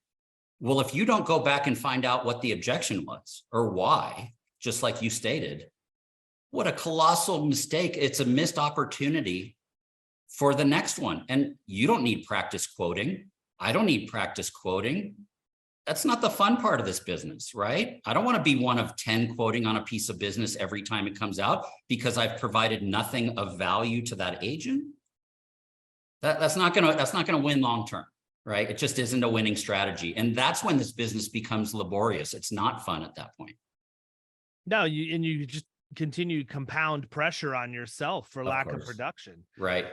Well, if you don't go back and find out what the objection was or why, just like you stated, what a colossal mistake. It's a missed opportunity for the next one. And you don't need practice quoting. I don't need practice quoting. That's not the fun part of this business, right? I don't want to be one of 10 quoting on a piece of business every time it comes out because I've provided nothing of value to that agent. That's not gonna win long term, right? It just isn't a winning strategy. And that's when this business becomes laborious. It's not fun at that point. No, you just continue to compound pressure on yourself for lack of production. Right.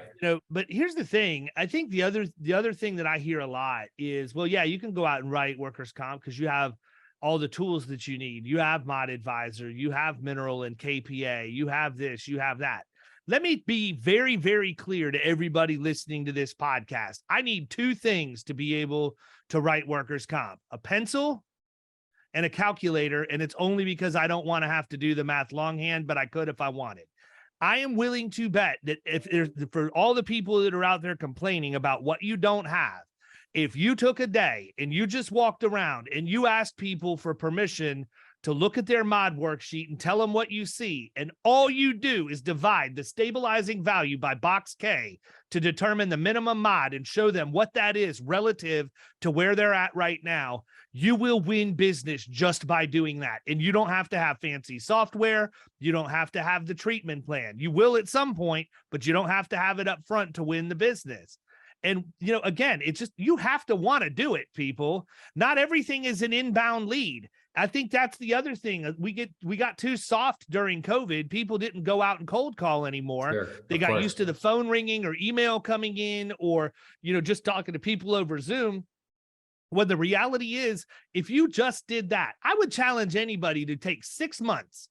But here's the thing. I think the other thing that I hear a lot is, well, yeah, you can go out and write workers' comp because you have all the tools that you need. You have Mod Advisor, you have Mineral and KPA, you have this, you have that. Let me be very, very clear to everybody listening to this podcast. I need two things to be able to write workers' comp: a pencil and a calculator. And it's only because I don't want to have to do the math longhand, but I could if I wanted. I am willing to bet that for all the people that are out there complaining about what you don't have, if you took a day and you just walked around and you asked people for permission to look at their mod worksheet and tell them what you see, and all you do is divide the stabilizing value by box K to determine the minimum mod and show them what that is relative to where they're at right now, you will win business just by doing that. And you don't have to have fancy software. You don't have to have the treatment plan. You will at some point, but you don't have to have it up front to win the business. And, again, it's just, you have to want to do it, people. Not everything is an inbound lead. I think that's the other thing. We got too soft during COVID. People didn't go out and cold call anymore. Sure, they got used to the phone ringing or email coming in or, just talking to people over Zoom. When the reality is, if you just did that, I would challenge anybody to take 6 months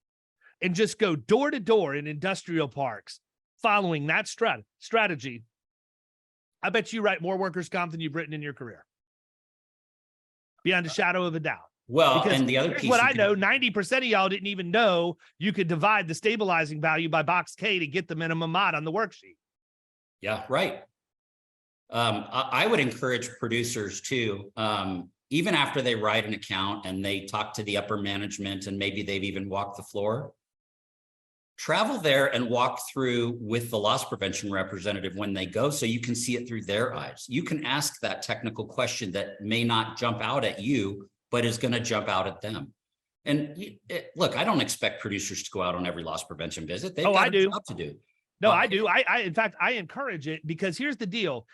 and just go door to door in industrial parks following that strategy. I bet you write more workers' comp than you've written in your career. Beyond a shadow of a doubt. Well, because and the other piece, what I know, 90% of y'all didn't even know you could divide the stabilizing value by box K to get the minimum mod on the worksheet. Yeah, right. I would encourage producers too, even after they write an account and they talk to the upper management and maybe they've even walked the floor, travel there and walk through with the loss prevention representative when they go so you can see it through their eyes. You can ask that technical question that may not jump out at you, but is going to jump out at them. And look, I don't expect producers to go out on every loss prevention visit. They've got a job to do. No, I do. In fact, I encourage it because here's the deal.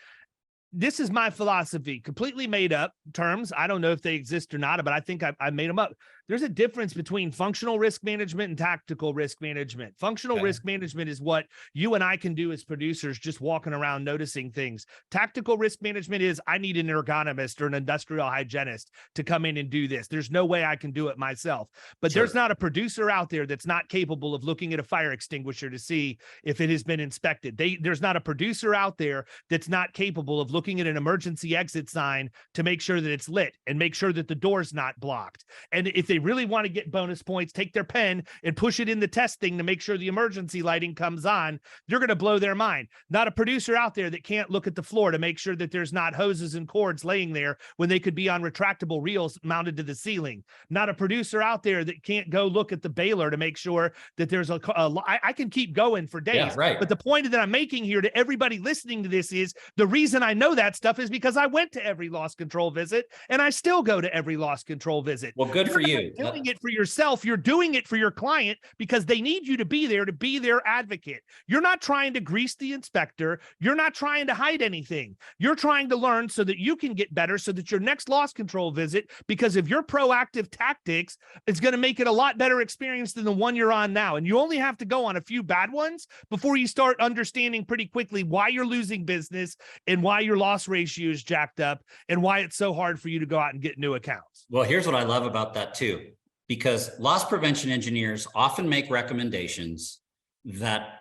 This is my philosophy, completely made up terms. I don't know if they exist or not, but I think I made them up. There's a difference between functional risk management and tactical risk management. Functional risk management is what you and I can do as producers, just walking around noticing things. Tactical risk management is I need an ergonomist or an industrial hygienist to come in and do this. There's no way I can do it myself. But there's not a producer out there that's not capable of looking at a fire extinguisher to see if it has been inspected. There's not a producer out there that's not capable of looking at an emergency exit sign to make sure that it's lit and make sure that the door's not blocked. And if they really want to get bonus points, take their pen and push it in the testing to make sure the emergency lighting comes on. You're going to blow their mind. Not a producer out there that can't look at the floor to make sure that there's not hoses and cords laying there when they could be on retractable reels mounted to the ceiling. Not a producer out there that can't go look at the baler to make sure that there's I can keep going for days. Yeah, right. But the point that I'm making here to everybody listening to this is the reason I know that stuff is because I went to every loss control visit and I still go to every loss control visit. Well, good for you. You're not doing it for yourself. You're doing it for your client because they need you to be there to be their advocate. You're not trying to grease the inspector. You're not trying to hide anything. You're trying to learn so that you can get better so that your next loss control visit, because of your proactive tactics, is going to make it a lot better experience than the one you're on now. And you only have to go on a few bad ones before you start understanding pretty quickly why you're losing business and why your loss ratio is jacked up and why it's so hard for you to go out and get new accounts. Well, here's what I love about that too, because loss prevention engineers often make recommendations that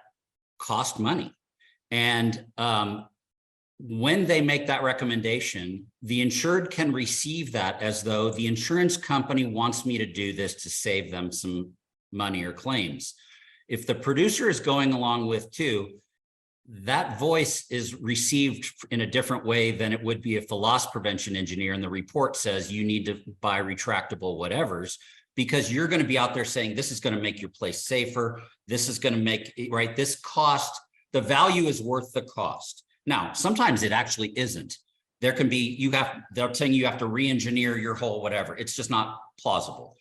cost money. And when they make that recommendation, the insured can receive that as though the insurance company wants me to do this to save them some money or claims. If the producer is going along with too, that voice is received in a different way than it would be if the loss prevention engineer in the report says you need to buy retractable whatevers, because you're going to be out there saying this is going to make your place safer. This is going to make, right, this cost, the value is worth the cost. Now, sometimes it actually isn't. There can be, they're saying you have to re-engineer your whole whatever. It's just not plausible.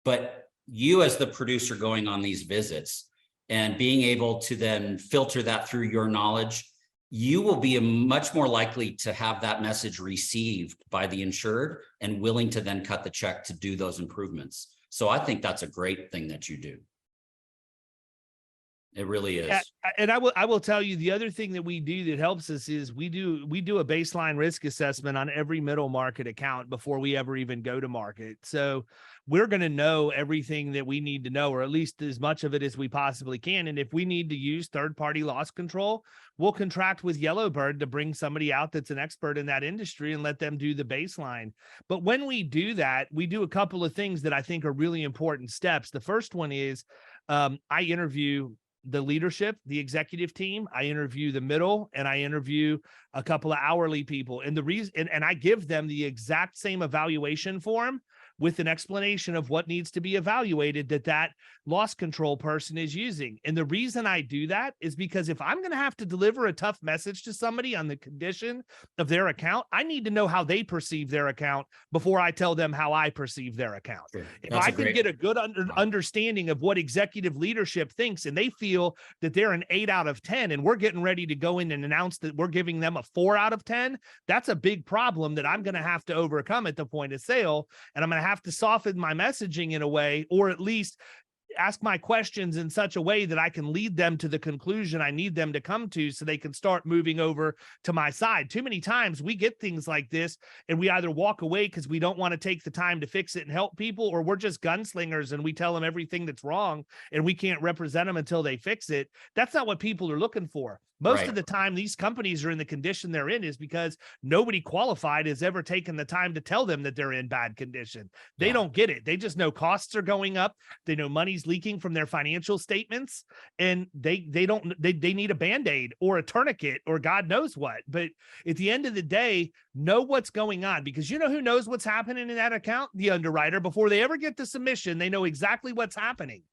But you as the producer going on these visits and being able to then filter that through your knowledge, you will be much more likely to have that message received by the insured and willing to then cut the check to do those improvements. So I think that's a great thing that you do. It really is. And I will tell you, the other thing that we do that helps us is we do a baseline risk assessment on every middle market account before we ever even go to market. So we're going to know everything that we need to know, or at least as much of it as we possibly can. And if we need to use third-party loss control, we'll contract with Yellowbird to bring somebody out that's an expert in that industry and let them do the baseline. But when we do that, we do a couple of things that I think are really important steps. The first one is I interview the leadership, the executive team, I interview the middle, and I interview a couple of hourly people. And the reason, and I give them the exact same evaluation form with an explanation of what needs to be evaluated that loss control person is using. And the reason I do that is because if I'm going to have to deliver a tough message to somebody on the condition of their account, I need to know how they perceive their account before I tell them how I perceive their account. Sure. If I can get a good understanding of what executive leadership thinks, and they feel that they're an 8 out of 10, and we're getting ready to go in and announce that we're giving them a 4 out of 10, that's a big problem that I'm going to have to overcome at the point of sale. And I'm going to have to soften my messaging in a way, or at least ask my questions in such a way that I can lead them to the conclusion I need them to come to so they can start moving over to my side. Too many times we get things like this and we either walk away because we don't want to take the time to fix it and help people, or we're just gunslingers and we tell them everything that's wrong and we can't represent them until they fix it. That's not what people are looking for. Most of the time, these companies are in the condition they're in is because nobody qualified has ever taken the time to tell them that they're in bad condition. They don't get it. They just know costs are going up. They know money's leaking from their financial statements, and they need a Band-Aid or a tourniquet or God knows what. But at the end of the day, know what's going on, because you know who knows what's happening in that account? The underwriter. Before they ever get the submission, they know exactly what's happening.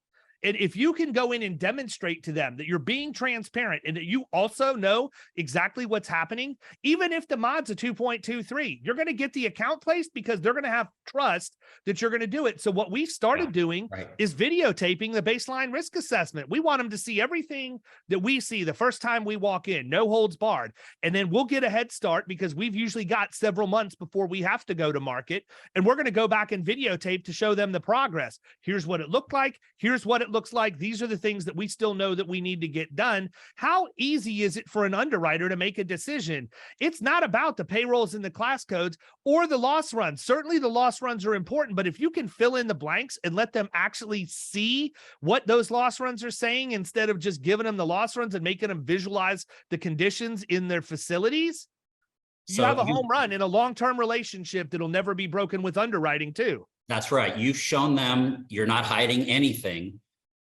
And if you can go in and demonstrate to them that you're being transparent and that you also know exactly what's happening, even if the mod's a 2.23, you're going to get the account placed because they're going to have trust that you're going to do it. So what we've started doing is videotaping the baseline risk assessment. We want them to see everything that we see the first time we walk in, no holds barred. And then we'll get a head start because we've usually got several months before we have to go to market. And we're going to go back and videotape to show them the progress. Here's what it looked like. Here's what it looks like. These are the things that we still know that we need to get done. How easy is it for an underwriter to make a decision? It's not about the payrolls and the class codes or the loss runs. Certainly the loss runs are important, but if you can fill in the blanks and let them actually see what those loss runs are saying instead of just giving them the loss runs and making them visualize the conditions in their facilities, you have a home run in a long-term relationship that'll never be broken with underwriting too. That's right. You've shown them you're not hiding anything.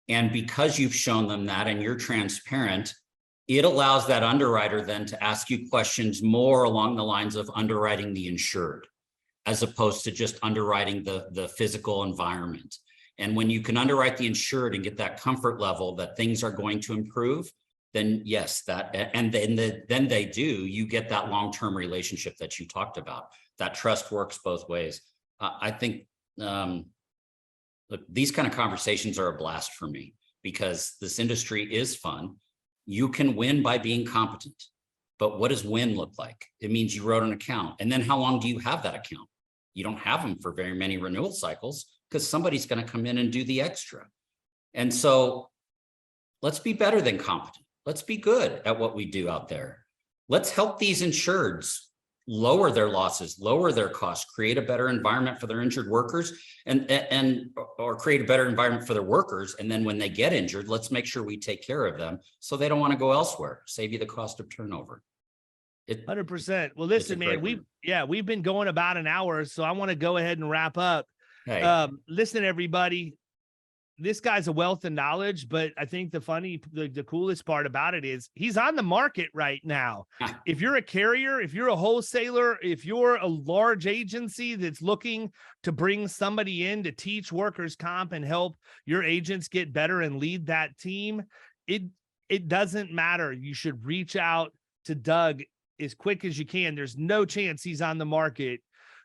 And because you've shown them that and you're transparent, it allows that underwriter then to ask you questions more along the lines of underwriting the insured, as opposed to just underwriting the physical environment. And when you can underwrite the insured and get that comfort level that things are going to improve, then yes, then they do, you get that long-term relationship that you talked about. That trust works both ways. I think, look, these kind of conversations are a blast for me because this industry is fun. You can win by being competent, but what does win look like? It means you wrote an account. And then how long do you have that account? You don't have them for very many renewal cycles because somebody's going to come in and do the extra. And so let's be better than competent. Let's be good at what we do out there. Let's help these insureds lower their losses, lower their costs, create a better environment for their injured workers or create a better environment for their workers. And then when they get injured, let's make sure we take care of them so they don't want to go elsewhere, save you the cost of turnover. 100%. Well, listen, man, we've been going about an hour, so I want to go ahead and wrap up. Hey. Listen, everybody, this guy's a wealth of knowledge, but I think the coolest part about it is he's on the market right now. If you're a carrier, if you're a wholesaler, if you're a large agency that's looking to bring somebody in to teach workers' comp and help your agents get better and lead that team, it doesn't matter. You should reach out to Doug as quick as you can. There's no chance he's on the market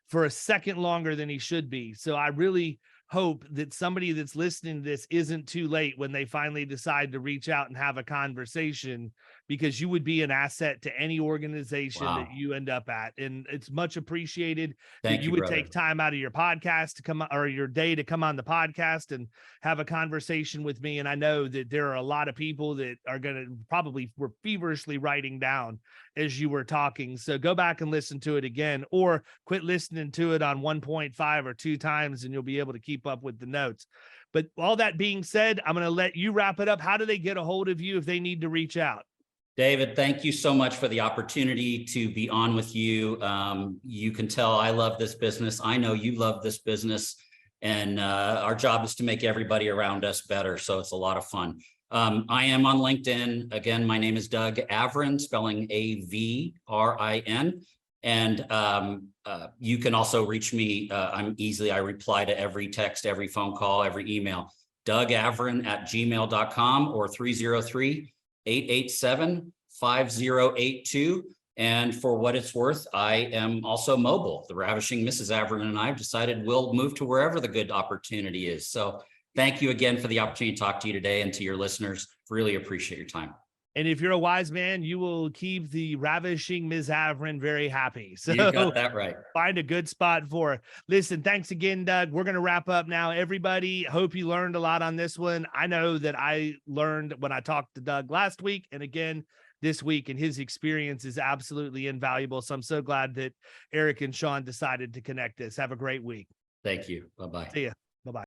for a second longer than he should be. So I really hope that somebody that's listening to this isn't too late when they finally decide to reach out and have a conversation, because you would be an asset to any organization that you end up at. And it's much appreciated that you would take time out of your podcast to come, or your day to come on the podcast and have a conversation with me. And I know that there are a lot of people that are going to probably were feverishly writing down as you were talking. So go back and listen to it again, or quit listening to it on 1.5 or 2 times and you'll be able to keep up with the notes. But all that being said, I'm going to let you wrap it up. How do they get a hold of you if they need to reach out? David, thank you so much for the opportunity to be on with you. You can tell I love this business. I know you love this business, and our job is to make everybody around us better. So it's a lot of fun. I am on LinkedIn. Again, my name is Doug Avrin, spelling Avrin. And you can also reach me. I reply to every text, every phone call, every email. Doug Avrin at gmail.com or 303-887-5082. And for what it's worth, I am also mobile. The ravishing Mrs. Avrin and I have decided we'll move to wherever the good opportunity is. So thank you again for the opportunity to talk to you today, and to your listeners. Really appreciate your time. And if you're a wise man, you will keep the ravishing Ms. Avrin very happy. So you got that right. Find a good spot for her. Listen, thanks again, Doug. We're going to wrap up now. Everybody, hope you learned a lot on this one. I know that I learned when I talked to Doug last week and again this week, and his experience is absolutely invaluable. So I'm so glad that Eric and Sean decided to connect this. Have a great week. Thank you. Bye-bye. See ya. Bye-bye.